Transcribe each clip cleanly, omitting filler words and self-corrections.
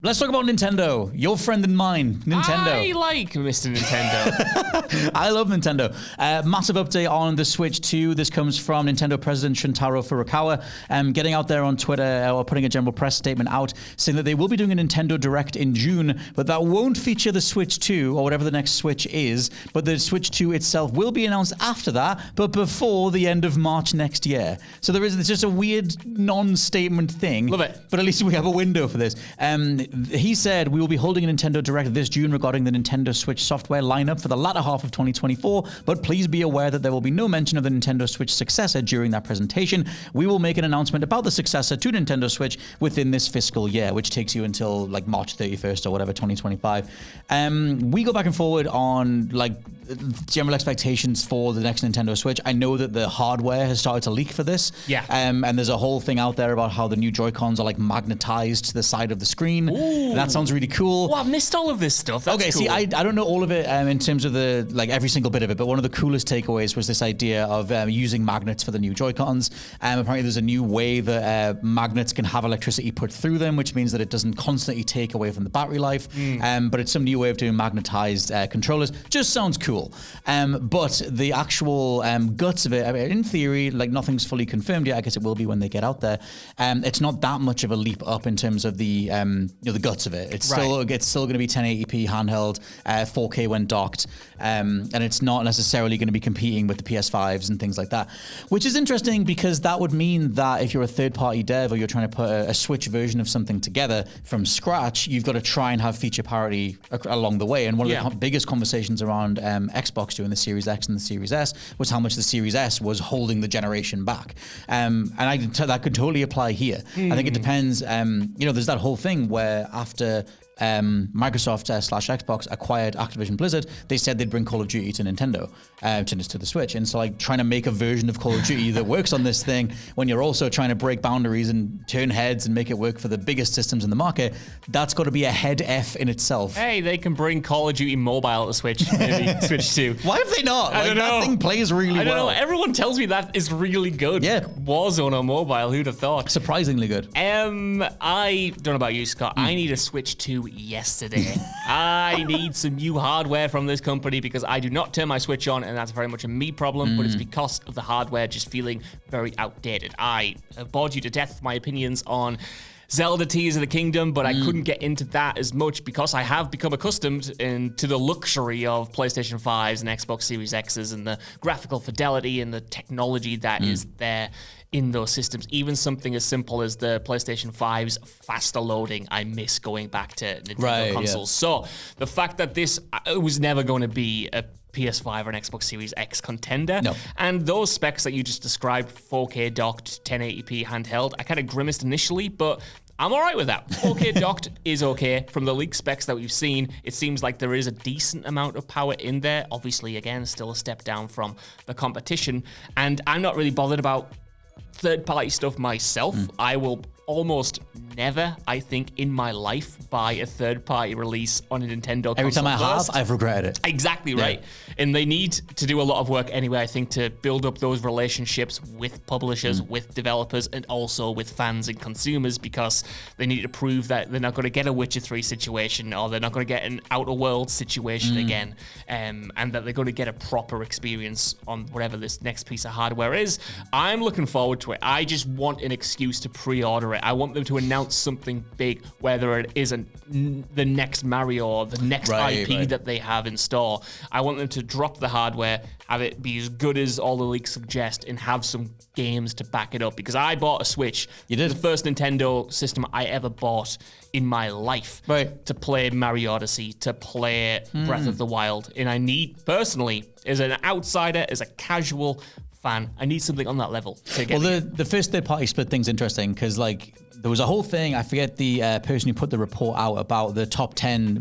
Let's talk about Nintendo. Your friend and mine, Nintendo. I like Mr. Nintendo. I love Nintendo. Massive update on the Switch 2. This comes from Nintendo President Shuntaro Furukawa, getting out there on Twitter or putting a general press statement out saying that they will be doing a Nintendo Direct in June, but that won't feature the Switch 2 or whatever the next Switch is. But the Switch 2 itself will be announced after that, but before the end of March next year. So it's just a weird non-statement thing. Love it. But at least we have a window for this. He said, we will be holding a Nintendo Direct this June regarding the Nintendo Switch software lineup for the latter half of 2024, but please be aware that there will be no mention of the Nintendo Switch successor during that presentation. We will make an announcement about the successor to Nintendo Switch within this fiscal year, which takes you until like March 31st or whatever, 2025. We go back and forward on like general expectations for the next Nintendo Switch. I know that the hardware has started to leak for this. Yeah. And there's a whole thing out there about how the new Joy-Cons are like magnetized to the side of the screen. Ooh. That sounds really cool. Well, I've missed all of this stuff. That's okay, cool. see, I don't know all of it in terms of the like every single bit of it, but one of the coolest takeaways was this idea of using magnets for the new Joy-Cons. Apparently there's a new way that magnets can have electricity put through them, which means that it doesn't constantly take away from the battery life. But it's some new way of doing magnetized controllers. Just sounds cool. But the actual guts of it, I mean, in theory, like nothing's fully confirmed yet. I guess it will be when they get out there. It's not that much of a leap up in terms of the the guts of it. It's still going to be 1080p handheld, 4K when docked, and it's not necessarily going to be competing with the PS5s and things like that. Which is interesting because that would mean that if you're a third-party dev or you're trying to put a Switch version of something together from scratch, you've got to try and have feature parity along the way. And one of the biggest conversations around Xbox doing the Series X and the Series S was how much the Series S was holding the generation back. And that could totally apply here. I think it depends. There's that whole thing where after Microsoft / Xbox acquired Activision Blizzard, they said they'd bring Call of Duty to Nintendo, to the Switch. And so like trying to make a version of Call of Duty that works on this thing when you're also trying to break boundaries and turn heads and make it work for the biggest systems in the market, that's got to be a head F in itself. Hey, they can bring Call of Duty Mobile to Switch, maybe Switch 2. Why have they not? I don't know. That thing plays really well. I don't know. Everyone tells me that is really good. Yeah. Warzone on mobile, who'd have thought? Surprisingly good. I don't know about you, Scott. I need a Switch 2 yesterday. I need some new hardware from this company because I do not turn my Switch on, and that's very much a me problem, but it's because of the hardware just feeling very outdated. I have bored you to death with my opinions on Zelda Tears of the Kingdom, but I couldn't get into that as much because I have become accustomed to the luxury of PlayStation 5s and Xbox Series X's and the graphical fidelity and the technology that is there in those systems. Even something as simple as the PlayStation 5's faster loading, I miss going back to Nintendo consoles. So the fact that this was never going to be a PS5 or an Xbox Series X contender. No. And those specs that you just described, 4K docked, 1080p handheld, I kind of grimaced initially, but I'm all right with that. 4K docked is okay. From the leaked specs that we've seen, it seems like there is a decent amount of power in there. Obviously, again, still a step down from the competition. And I'm not really bothered about third-party stuff myself. I will almost never, I think, in my life, buy a third-party release on a Nintendo console. Every time I first. have, I've regretted it. Exactly right. And they need to do a lot of work anyway, I think, to build up those relationships with publishers, with developers, and also with fans and consumers, because they need to prove that they're not going to get a Witcher 3 situation, or they're not going to get an Outer Worlds situation again, and that they're going to get a proper experience on whatever this next piece of hardware is. I'm looking forward to it. I just want an excuse to pre-order it. I want them to announce something big, whether it isn't the next Mario or the next IP that they have in store. I want them to drop the hardware, have it be as good as all the leaks suggest, and have some games to back it up. Because I bought a Switch. You did? The first Nintendo system I ever bought in my life to play Mario Odyssey, to play Breath of the Wild. And I need, personally, as an outsider, as a casual fan, I need something on that level to get. Well, the first third-party split thing's interesting because, like, there was a whole thing, I forget the person who put the report out about the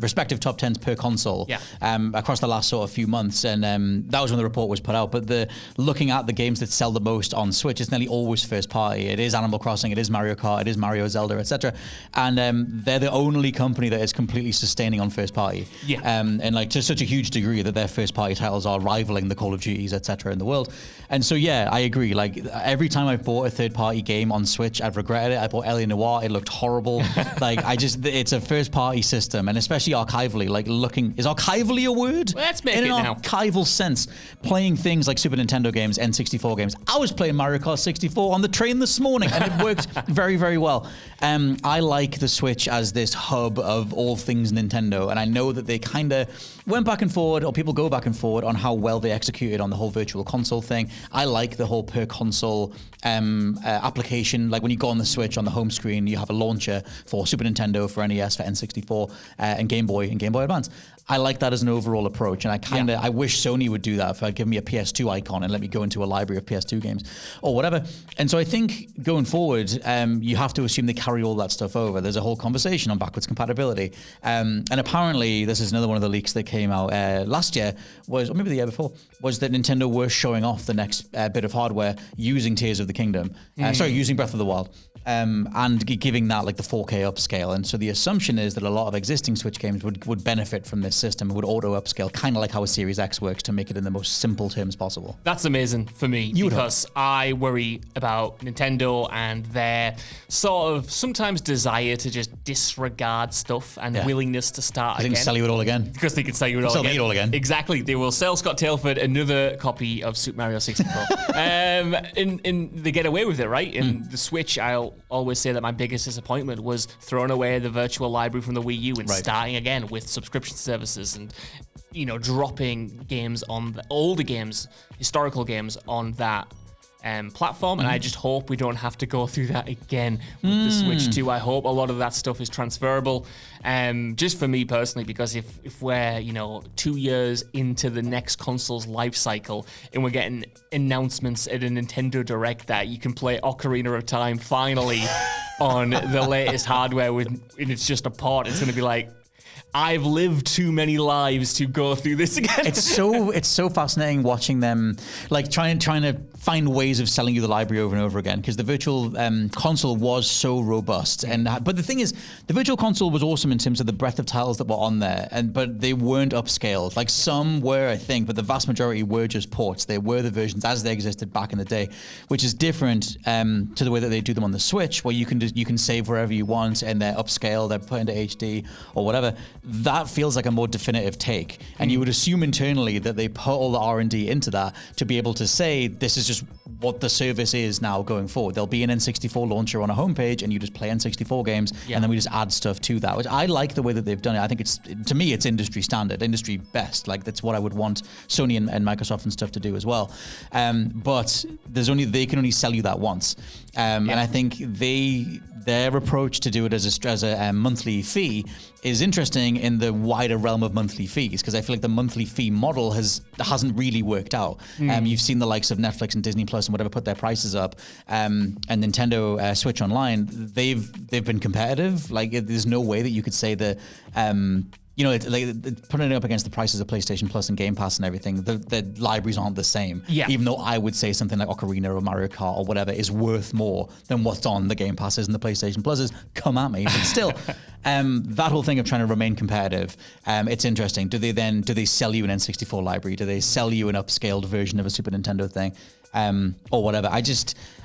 respective top 10s per console across the last sort of few months, and that was when the report was put out. But looking at the games that sell the most on Switch, it's nearly always first party. It is Animal Crossing, it is Mario Kart, it is Mario Zelda, etc. And they're the only company that is completely sustaining on first party. And like to such a huge degree that their first party titles are rivaling the Call of Duties, etc. in the world. And so, yeah, I agree. Like every time I've bought a third party game on Switch, I've regretted it. I bought Alien Noir. It looked horrible. Like, it's a first party system, and especially archivally, like is archivally a word? Well, let's make in it an now. Archival sense, playing things like Super Nintendo games, N64 games. I was playing Mario Kart 64 on the train this morning, and it worked very, very well. I like the Switch as this hub of all things Nintendo, and I know that they kind of went back and forward, or people go back and forward on how well they executed on the whole virtual console thing. I like the whole per console application. Like when you go on the Switch on the home screen, you have a launcher for Super Nintendo, for NES, for N64, and Game Boy Advance. I like that as an overall approach, and I wish Sony would do that. If give me a PS2 icon and let me go into a library of PS2 games or whatever. And so I think going forward, you have to assume they carry all that stuff over. There's a whole conversation on backwards compatibility, and apparently this is another one of the leaks that came out last year, or maybe the year before, was that Nintendo were showing off the next bit of hardware using Tears of the Kingdom, using Breath of the Wild. And giving that like the 4K upscale. And so the assumption is that a lot of existing Switch games would benefit from this system, would auto upscale, kind of like how a Series X works, to make it in the most simple terms possible. That's amazing for me because I worry about Nintendo and their sort of sometimes desire to just disregard stuff and willingness to start again. They can sell you it all again. Because they can sell you it all again. Exactly. They will sell Scott Tailford another copy of Super Mario 64. And they get away with it, right? In the Switch, I'll always say that my biggest disappointment was throwing away the virtual library from the Wii U and starting again with subscription services and, dropping games on the older games, historical games on that platform. And I just hope we don't have to go through that again with the Switch 2. I hope a lot of that stuff is transferable. Just for me personally, because if we're 2 years into the next console's life cycle and we're getting announcements at a Nintendo Direct that you can play Ocarina of Time finally on the latest hardware and it's just a port, it's going to be like, I've lived too many lives to go through this again. It's so fascinating watching them like trying to find ways of selling you the library over and over again, because the virtual console was so robust. But the thing is, the virtual console was awesome in terms of the breadth of titles that were on there, but they weren't upscaled. Like some were, I think, but the vast majority were just ports. They were the versions as they existed back in the day, which is different to the way that they do them on the Switch, where you can save wherever you want and they're upscaled, they're put into HD or whatever. That feels like a more definitive take, and you would assume internally that they put all the R&D into that to be able to say this is just what the service is now going forward. There'll be an N64 launcher on a homepage, and you just play N64 games, and then we just add stuff to that. Which I like the way that they've done it. I think to me it's industry standard, industry best. Like that's what I would want Sony and Microsoft and stuff to do as well. But they can only sell you that once, and I think their approach to do it as a monthly fee is interesting in the wider realm of monthly fees, because I feel like the monthly fee model hasn't really worked out. You've seen the likes of Netflix and Disney Plus and whatever put their prices up, and Nintendo Switch Online, they've been competitive. Like there's no way that you could say that it's like putting it up against the prices of PlayStation Plus and Game Pass and everything, the libraries aren't the same. Yeah. Even though I would say something like Ocarina or Mario Kart or whatever is worth more than what's on the Game Passes and the PlayStation Pluses, come at me. But still, that whole thing of trying to remain competitive, it's interesting. Do they sell you an N64 library? Do they sell you an upscaled version of a Super Nintendo thing? Or whatever.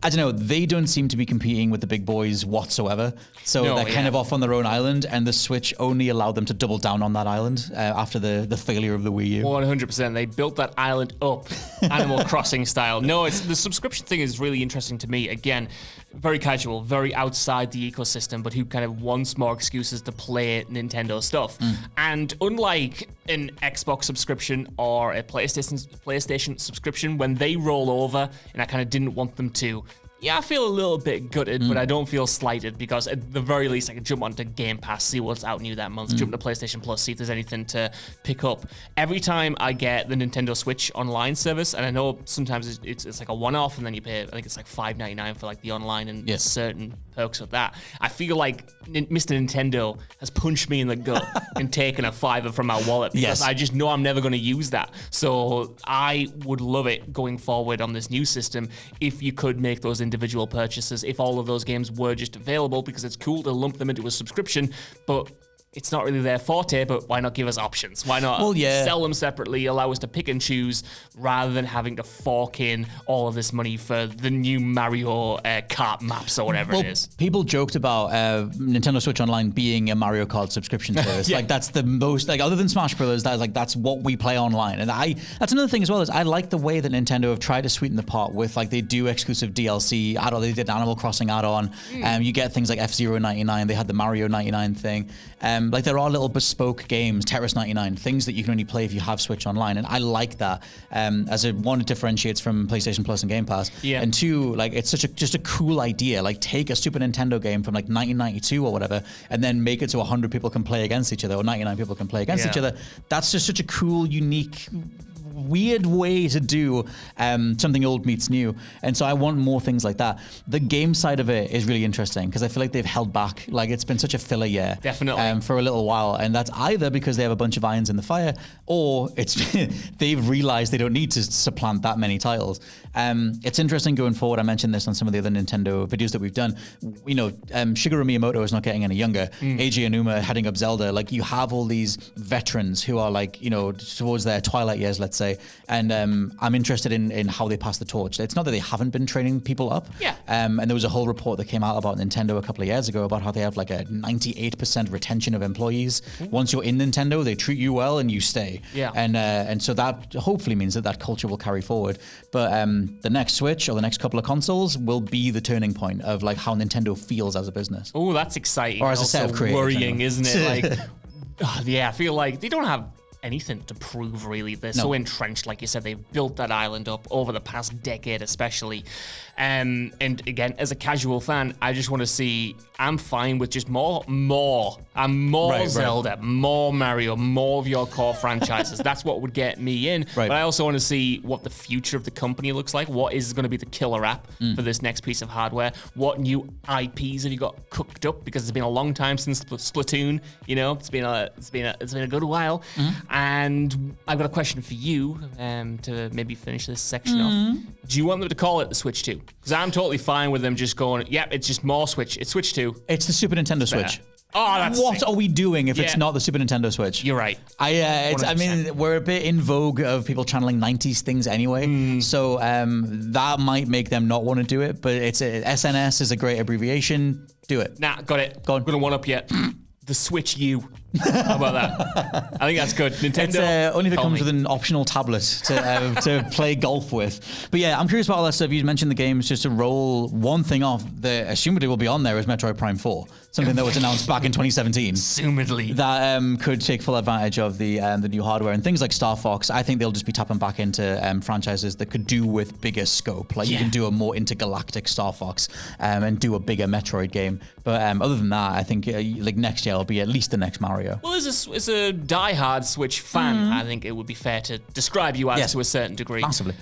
I don't know. They don't seem to be competing with the big boys whatsoever. So they're kind of off on their own island, and the Switch only allowed them to double down on that island after the failure of the Wii U. 100%. They built that island up, Animal Crossing style. No, the subscription thing is really interesting to me. Again, very casual, very outside the ecosystem, but who kind of wants more excuses to play Nintendo stuff. And unlike an Xbox subscription or a PlayStation subscription, when they roll over, and I kind of didn't want them to, I feel a little bit gutted, but I don't feel slighted, because at the very least I can jump onto Game Pass, see what's out new that month, jump to PlayStation Plus, see if there's anything to pick up. Every time I get the Nintendo Switch online service, and I know sometimes it's like a one-off, and then you pay, I think it's like $5.99 for like the online and certain perks of that. I feel like Mr. Nintendo has punched me in the gut and taken a $5 from my wallet, because I just know I'm never going to use that. So I would love it going forward on this new system if you could make those individual purchases, if all of those games were just available, because it's cool to lump them into a subscription, but it's not really their forte, but why not give us options? Why not sell them separately, allow us to pick and choose rather than having to fork in all of this money for the new Mario Kart maps or whatever it is? People joked about Nintendo Switch Online being a Mario Kart subscription service. Like that's the most, like other than Smash Brothers, that's what we play online. And that's another thing as well, is I like the way that Nintendo have tried to sweeten the pot with, like, they do exclusive DLC add-on. They did Animal Crossing add-on. You get things like F-Zero 99. They had the Mario 99 thing. Like there are little bespoke games, Tetris 99, things that you can only play if you have Switch Online, and I like that. As one, it differentiates from PlayStation Plus and Game Pass, and two, like it's just a cool idea. Like take a Super Nintendo game from like 1992 or whatever, and then make it so 100 people can play against each other, or 99 people can play against each other. That's just such a cool, unique, weird way to do something old meets new, and so I want more things like that. The game side of it is really interesting because I feel like they've held back. Like it's been such a filler year, definitely, for a little while, and that's either because they have a bunch of irons in the fire, or it's they've realized they don't need to supplant that many titles. It's interesting going forward. I mentioned this on some of the other Nintendo videos that we've done. You know, Shigeru Miyamoto is not getting any younger. Eiji Aonuma heading up Zelda. Like you have all these veterans who are like, you know, towards their twilight years, let's say. And I'm interested in how they pass the torch. It's not that they haven't been training people up. And there was a whole report that came out about Nintendo a couple of years ago about how they have like a 98% retention of employees. Once you're in Nintendo, they treat you well and you stay. And so that hopefully means that culture will carry forward. But the next Switch or the next couple of consoles will be the turning point of like how Nintendo feels as a business. Oh, that's exciting. Or as a set of creators. Worrying, isn't it? Like, I feel like they don't have anything to prove, really. They're so entrenched, like you said. They've built that island up over the past decade, especially. And again, as a casual fan, I just want to see. I'm fine with just more Zelda, more Mario, more of your core franchises. That's what would get me in. But I also want to see what the future of the company looks like. What is going to be the killer app for this next piece of hardware? What new IPs have you got cooked up? Because it's been a long time since Splatoon. You know, it's been a good while. And I've got a question for you to maybe finish this section off. Do you want them to call it the Switch 2? Because I'm totally fine with them just going, it's just more Switch. It's Switch 2. It's the Super Nintendo Switch. Oh, that's what are we doing if it's not the Super Nintendo Switch? You're right. I mean, we're a bit in vogue of people channeling 90s things anyway, so that might make them not want to do it, but SNS is a great abbreviation. Do it. Nah, got it. Go on. I'm going to one up yet. The Switch U. How about that? I think that's good. Nintendo. It's only if it comes with an optional tablet to play golf with. But yeah, I'm curious about all that stuff. You mentioned the games. Just to roll one thing off, the assumedly will be on there is Metroid Prime 4, something that was announced back in 2017. Assumedly. That could take full advantage of the new hardware and things like Star Fox. I think they'll just be tapping back into franchises that could do with bigger scope. Like you can do a more intergalactic Star Fox and do a bigger Metroid game. But other than that, I think like next year will be at least the next Mario. Well, as a die-hard Switch fan, I think it would be fair to describe you as to a certain degree. Massively.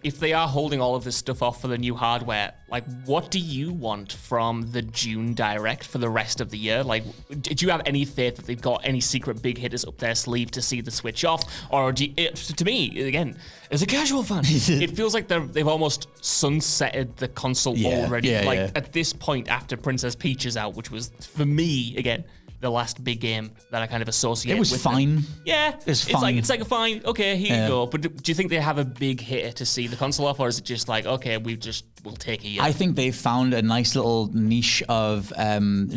If they are holding all of this stuff off for the new hardware, like, what do you want from the June Direct for the rest of the year? Like, do you have any faith that they've got any secret big hitters up their sleeve to see the Switch off? Or to me, again, as a casual fan, it feels like they've almost sunsetted the console already. At this point, after Princess Peach is out, which was, for me, again, the last big game that I kind of associate with. It was fine. It's fine. It's like a fine, okay, here you go. But do you think they have a big hitter to see the console off, or is it just like, okay, we'll take a year? I think they've found a nice little niche of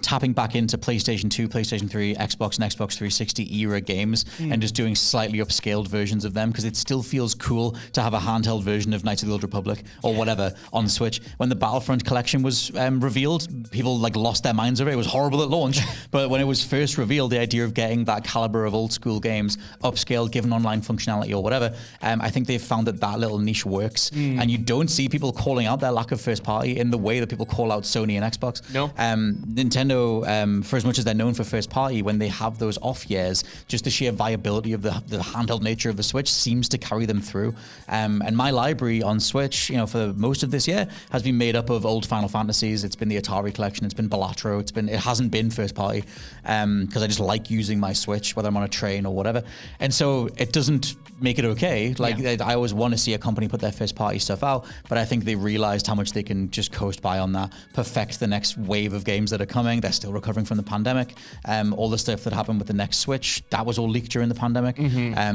tapping back into PlayStation 2, PlayStation 3, Xbox and Xbox 360 era games and just doing slightly upscaled versions of them, because it still feels cool to have a handheld version of Knights of the Old Republic or whatever on Switch. When the Battlefront collection was revealed, people like lost their minds over it. It was horrible at launch, but when it was first revealed, the idea of getting that caliber of old school games upscaled, given online functionality or whatever, I think they've found that little niche works, and you don't see people calling out their lack of first party in the way that people call out Sony and Xbox. No. Nintendo, for as much as they're known for first party, when they have those off years, just the sheer viability of the handheld nature of the Switch seems to carry them through. And my library on Switch, for most of this year, has been made up of old Final Fantasies. It's been the Atari collection. It's been Balatro. It hasn't been first party. because I just like using my Switch, whether I'm on a train or whatever. And so it doesn't make it okay. Like I always want to see a company put their first party stuff out, but I think they realized how much they can just coast by on that, perfect the next wave of games that are coming. They're still recovering from the pandemic. All the stuff that happened with the next Switch, that was all leaked during the pandemic.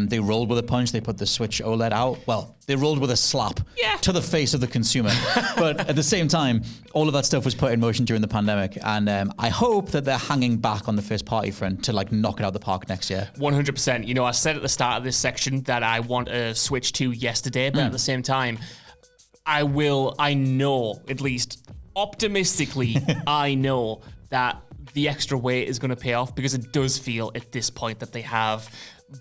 They rolled with a punch. They put the Switch OLED out. Well, they rolled with a slap to the face of the consumer. But at the same time, all of that stuff was put in motion during the pandemic. And I hope that they're hanging back on the first party front to like knock it out the park next year. 100%. You know, I said at the start of this section that I want a Switch 2 yesterday, but at the same time, I know, at least optimistically, I know that the extra weight is going to pay off, because it does feel at this point that they have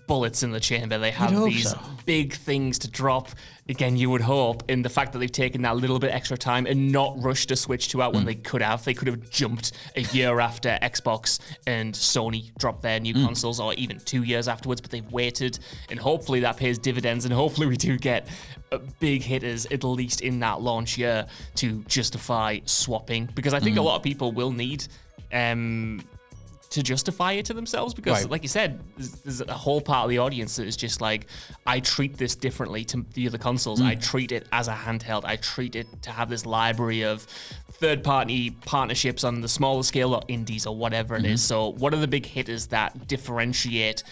bullets in the chamber. They have these big things to drop. Again, you would hope, in the fact that they've taken that little bit extra time and not rushed a Switch 2 out when they could have. They could have jumped a year after Xbox and Sony dropped their new consoles, or even 2 years afterwards, but they've waited, and hopefully that pays dividends, and hopefully we do get big hitters, at least in that launch year, to justify swapping, because I think a lot of people will need to justify it to themselves, because like you said, there's a whole part of the audience that is just like, I treat this differently to the other consoles. I treat it as a handheld. I treat it to have this library of third-party partnerships on the smaller scale, or indies, or whatever it is. So what are the big hitters that differentiate,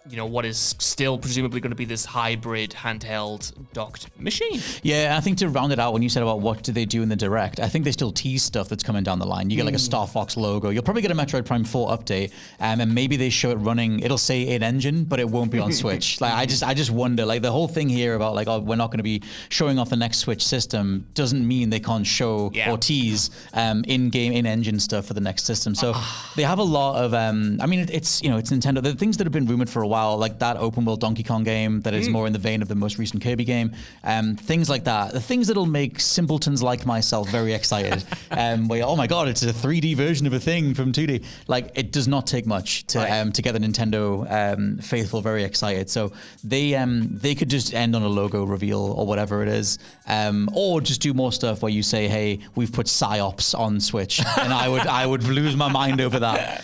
you know, what is still presumably going to be this hybrid handheld docked machine? Yeah, I think to round it out, when you said about what do they do in the Direct, I think they still tease stuff that's coming down the line. You get like a Star Fox logo. You'll probably get a Metroid Prime 4 update, and maybe they show it running. It'll say in-engine, but it won't be on Switch. Like I just wonder, like the whole thing here about like, oh, we're not going to be showing off the next Switch system doesn't mean they can't show or tease in-game, in-engine stuff for the next system. So they have a lot of, I mean, it's, you know, it's Nintendo. The things that have been rumored for a while, like that open world Donkey Kong game that is more in the vein of the most recent Kirby game, things like that, the things that'll make simpletons like myself very excited. Where, oh my god, it's a 3D version of a thing from 2D. Like, it does not take much to get the Nintendo faithful very excited. So they could just end on a logo reveal or whatever it is, or just do more stuff where you say, hey, we've put PsyOps on Switch, and I would lose my mind over that.